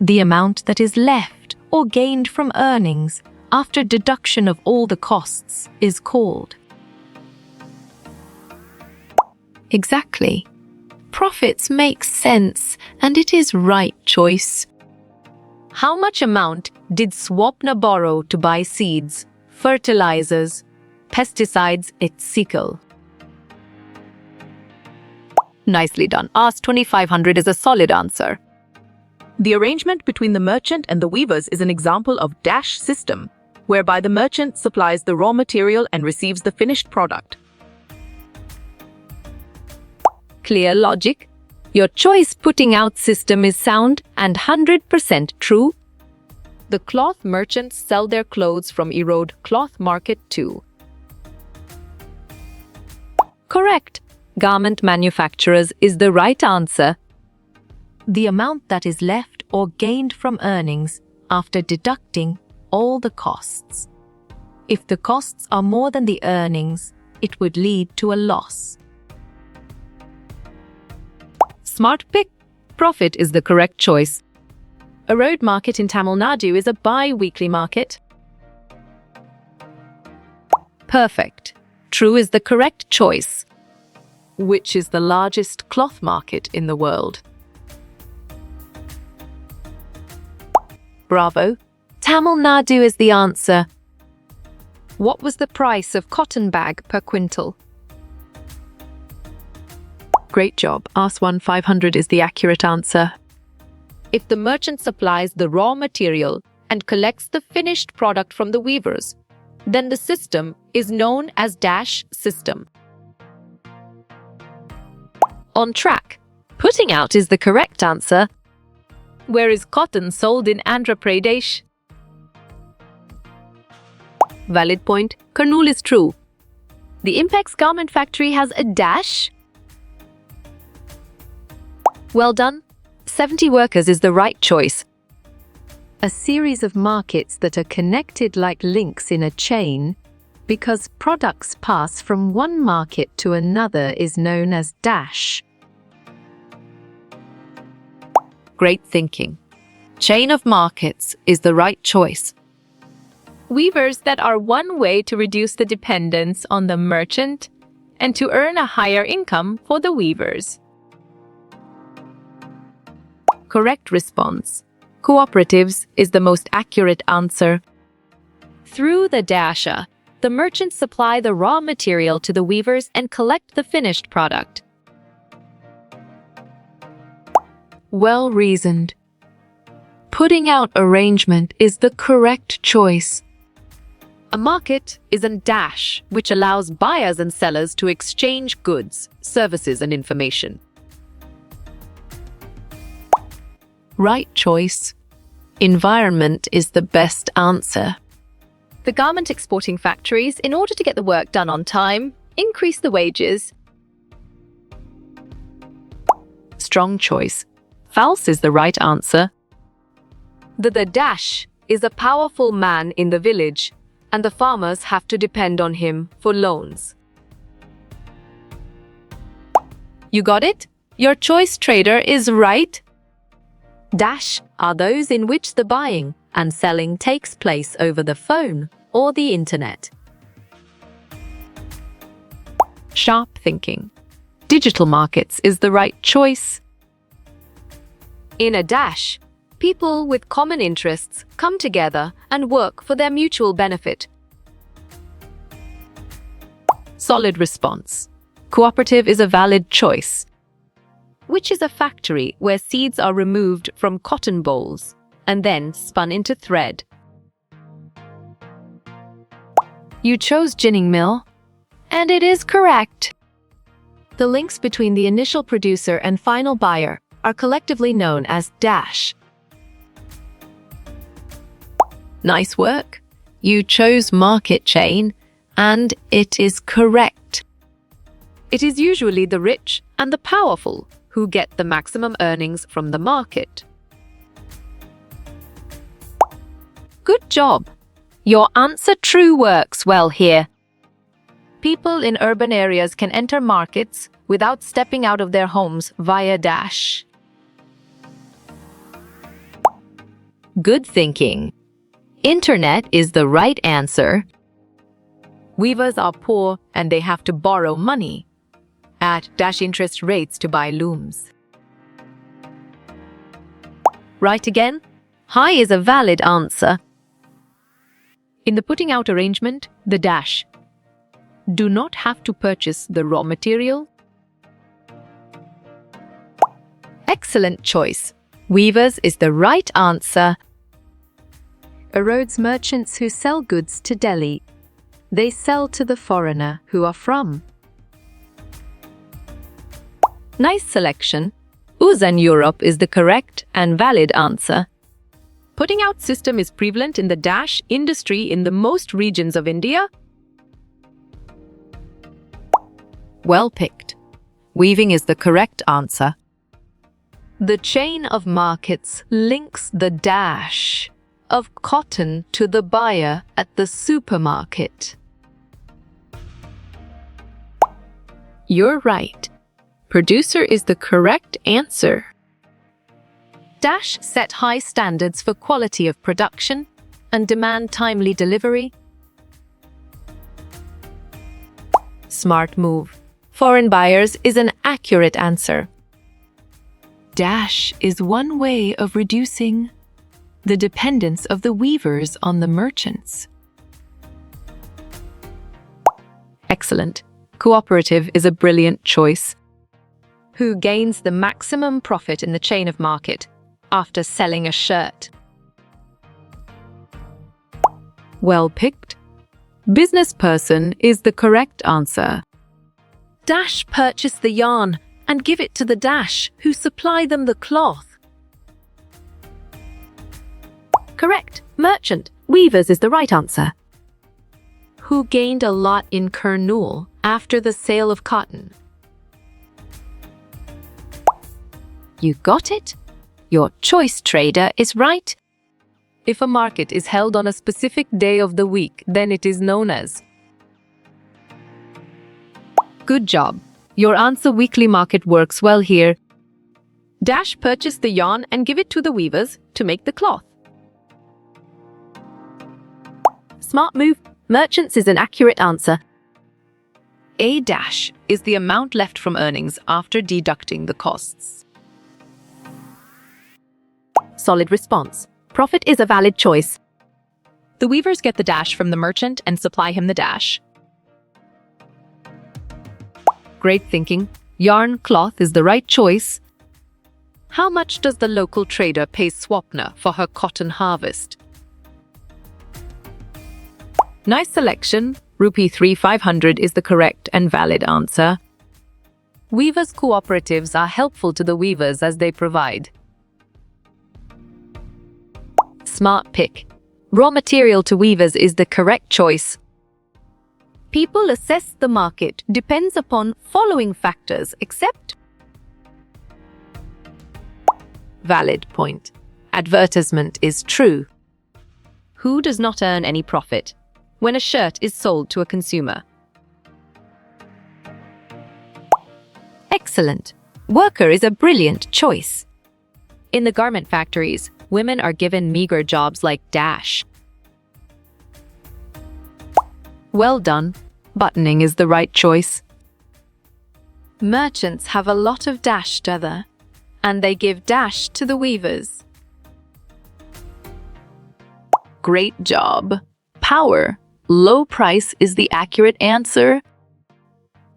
The amount that is left or gained from earnings after deduction of all the costs is called. Exactly. Profits make sense, and it is right choice. How much amount did Swapna borrow to buy seeds, fertilizers, pesticides, etc.? Nicely done. Ask 2500 is a solid answer. The arrangement between the merchant and the weavers is an example of dash system, whereby the merchant supplies the raw material and receives the finished product. Clear logic. Your choice putting out system is sound and 100% true. The cloth merchants sell their clothes from Erode Cloth Market too. Correct. Garment manufacturers is the right answer. The amount that is left or gained from earnings after deducting all the costs. If the costs are more than the earnings, it would lead to a loss. Smart pick. Profit is the correct choice. A road market in Tamil Nadu is a bi-weekly market. Perfect. True is the correct choice. Which is the largest cloth market in the world? Bravo. Tamil Nadu is the answer. What was the price of cotton bag per quintal? Great job. Ask 500 is the accurate answer. If the merchant supplies the raw material and collects the finished product from the weavers, then the system is known as dash system. On track. Putting out is the correct answer. Where is cotton sold in Andhra Pradesh? Valid point. Kurnool is true. The Impex garment factory has a dash. Well done. 70 workers is the right choice. A series of markets that are connected like links in a chain because products pass from one market to another is known as dash. Great thinking. Chain of markets is the right choice. Weavers that are one way to reduce the dependence on the merchant and to earn a higher income for the weavers. Correct response. Cooperatives is the most accurate answer. Through the dasha, the merchants supply the raw material to the weavers and collect the finished product. Well reasoned. Putting out arrangement is the correct choice. A market is a dash which allows buyers and sellers to exchange goods, services, and information. Right choice. Environment is the best answer. The garment exporting factories, in order to get the work done on time, increase the wages. Strong choice. False is the right answer. The dash is a powerful man in the village, and the farmers have to depend on him for loans. You got it? Your choice trader is right. Dash are those in which the buying and selling takes place over the phone or the internet. Sharp thinking. Digital markets is the right choice. In a dash, people with common interests come together and work for their mutual benefit. Solid response. Cooperative is a valid choice. Which is a factory where seeds are removed from cotton bolls and then spun into thread. You chose ginning mill, and it is correct. The links between the initial producer and final buyer are collectively known as dash. Nice work. You chose market chain, and it is correct. It is usually the rich and the powerful who get the maximum earnings from the market. Good job. Your answer true works well here. People in urban areas can enter markets without stepping out of their homes via dash. Good thinking. Internet is the right answer. Weavers are poor and they have to borrow money at dash interest rates to buy looms. Right again? High is a valid answer. In the putting out arrangement, the dash do not have to purchase the raw material. Excellent choice. Weavers is the right answer. Erodes merchants who sell goods to Delhi. They sell to the foreigner who are from. Nice selection. Uzan Europe is the correct and valid answer. Putting out system is prevalent in the dash industry in the most regions of India. Well picked. Weaving is the correct answer. The chain of markets links the dash of cotton to the buyer at the supermarket. You're right. Producer is the correct answer. Dash set high standards for quality of production and demand timely delivery. Smart move. Foreign buyers is an accurate answer. Dash is one way of reducing the dependence of the weavers on the merchants. Excellent. Cooperative is a brilliant choice. Who gains the maximum profit in the chain of market after selling a shirt? Well picked. Business person is the correct answer. Dash purchase the yarn and give it to the dash who supply them the cloth. Correct. Merchant. Weavers is the right answer. Who gained a lot in Kurnool after the sale of cotton? You got it? Your choice trader is right. If a market is held on a specific day of the week, then it is known as. Good job. Your answer weekly market works well here. Dash purchase the yarn and give it to the weavers to make the cloth. Smart move. Merchants is an accurate answer. A dash is the amount left from earnings after deducting the costs. Solid response. Profit is a valid choice. The weavers get the dash from the merchant and supply him the dash. Great thinking. Yarn cloth is the right choice. How much does the local trader pay Swapna for her cotton harvest? Nice selection. Rupee 3,500 is the correct and valid answer. Weavers' cooperatives are helpful to the weavers as they provide. Smart pick. Raw material to weavers is the correct choice. People assess the market depends upon following factors except. Valid point. Advertisement is true. Who does not earn any profit when a shirt is sold to a consumer? Excellent. Worker is a brilliant choice. In the garment factories, women are given meager jobs like dash. Well done. Buttoning is the right choice. Merchants have a lot of dash together, and they give dash to the weavers. Great job. Power. Low price is the accurate answer.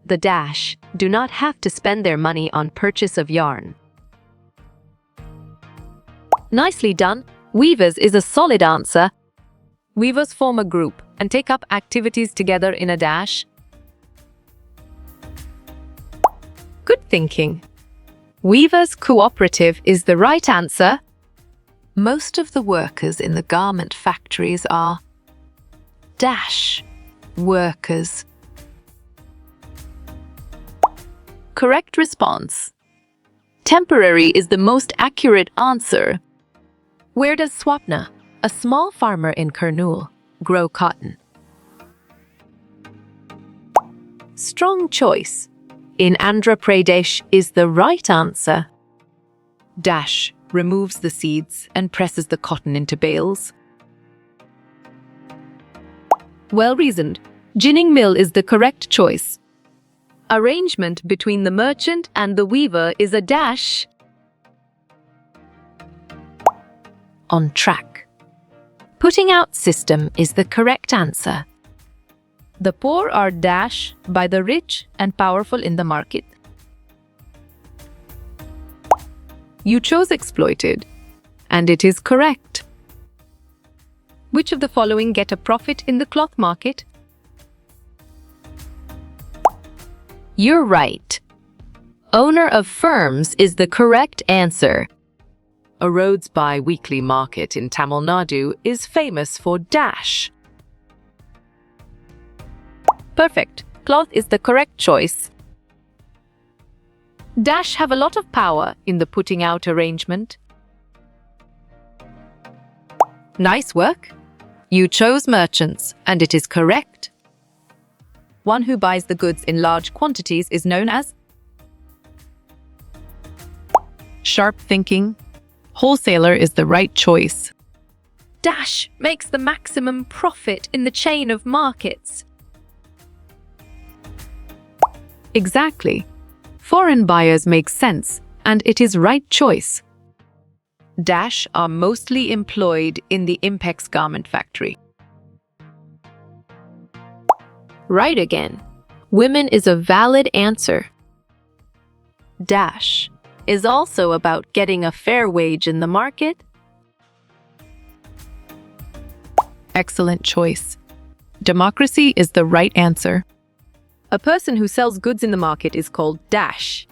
The dash do not have to spend their money on purchase of yarn. Nicely done. Weavers is a solid answer. Weavers form a group and take up activities together in a dash. Good thinking. Weavers cooperative is the right answer. Most of the workers in the garment factories are dash workers. Correct response. Temporary is the most accurate answer. Where does Swapna, a small farmer in Kurnool, grow cotton? Strong choice. In Andhra Pradesh is the right answer. Dash removes the seeds and presses the cotton into bales. Well reasoned. Ginning mill is the correct choice. Arrangement between the merchant and the weaver is a dash. On track. Putting out system is the correct answer. The poor are dash by the rich and powerful in the market. You chose exploited, and it is correct. Which of the following get a profit in the cloth market? You're right. Owner of firms is the correct answer. A Rhodes bi-weekly market in Tamil Nadu is famous for dash. Perfect. Cloth is the correct choice. Dash have a lot of power in the putting out arrangement. Nice work. You chose merchants, and it is correct. One who buys the goods in large quantities is known as sharp thinking. Wholesaler is the right choice. Dash makes the maximum profit in the chain of markets. Exactly. Foreign buyers make sense, and it is right choice. Dash are mostly employed in the Impex garment factory. Right again. Women is a valid answer. Dash is also about getting a fair wage in the market. Excellent choice. Democracy is the right answer. A person who sells goods in the market is called dash.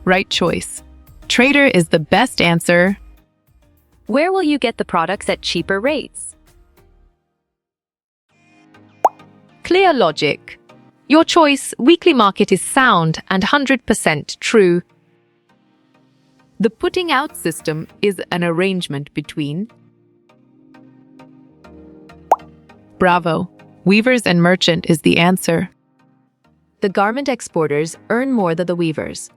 Right choice. Trader is the best answer. Where will you get the products at cheaper rates? Clear logic. Your choice, weekly market, is sound and 100% true. The putting out system is an arrangement between. Bravo. Weavers and merchant is the answer. The garment exporters earn more than the weavers.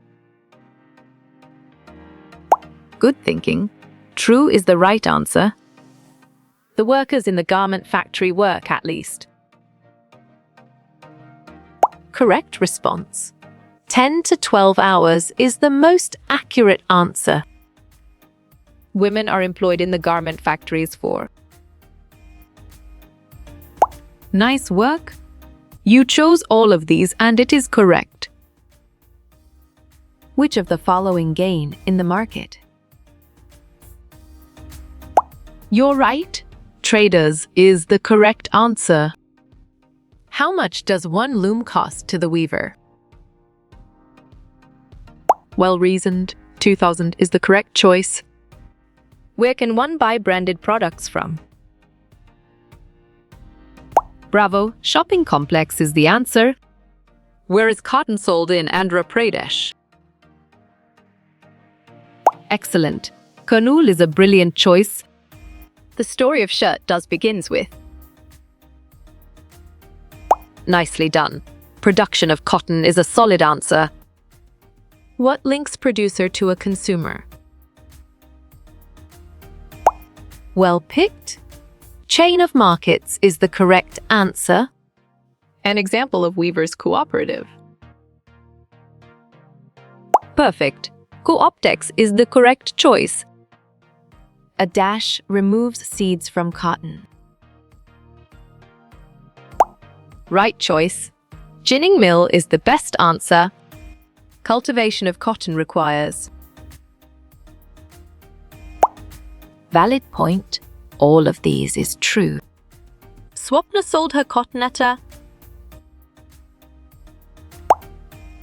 Good thinking. True is the right answer. The workers in the garment factory work at least. Correct response. 10 to 12 hours is the most accurate answer. Women are employed in the garment factories for. Nice work. You chose all of these, and it is correct. Which of the following gain in the market? You're right. Traders is the correct answer. How much does one loom cost to the weaver? Well reasoned. 2,000 is the correct choice. Where can one buy branded products from? Bravo. Shopping complex is the answer. Where is cotton sold in Andhra Pradesh? Excellent. Kurnool is a brilliant choice. The story of shirt does begins with. Nicely done. Production of cotton is a solid answer. What links producer to a consumer? Well picked. Chain of markets is the correct answer. An example of weaver's cooperative. Perfect. Cooptex is the correct choice. A dash removes seeds from cotton. Right choice. Ginning mill is the best answer. Cultivation of cotton requires. Valid point. All of these is true. Swapna sold her cotton at a.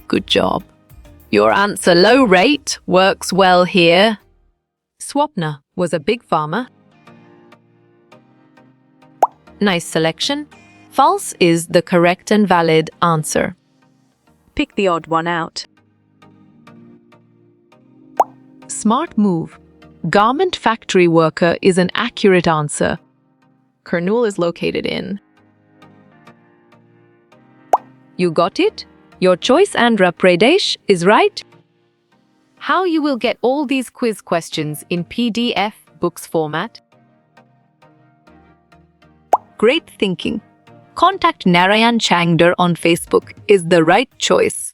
Good job. Your answer, low rate, works well here. Swapna was a big farmer. Nice selection. False is the correct and valid answer. Pick the odd one out. Smart move. Garment factory worker is an accurate answer. Kurnool is located in. You got it? Your choice, Andhra Pradesh, is right. How you will get all these quiz questions in PDF books format? Great thinking. Contact Narayan Changder on Facebook is the right choice.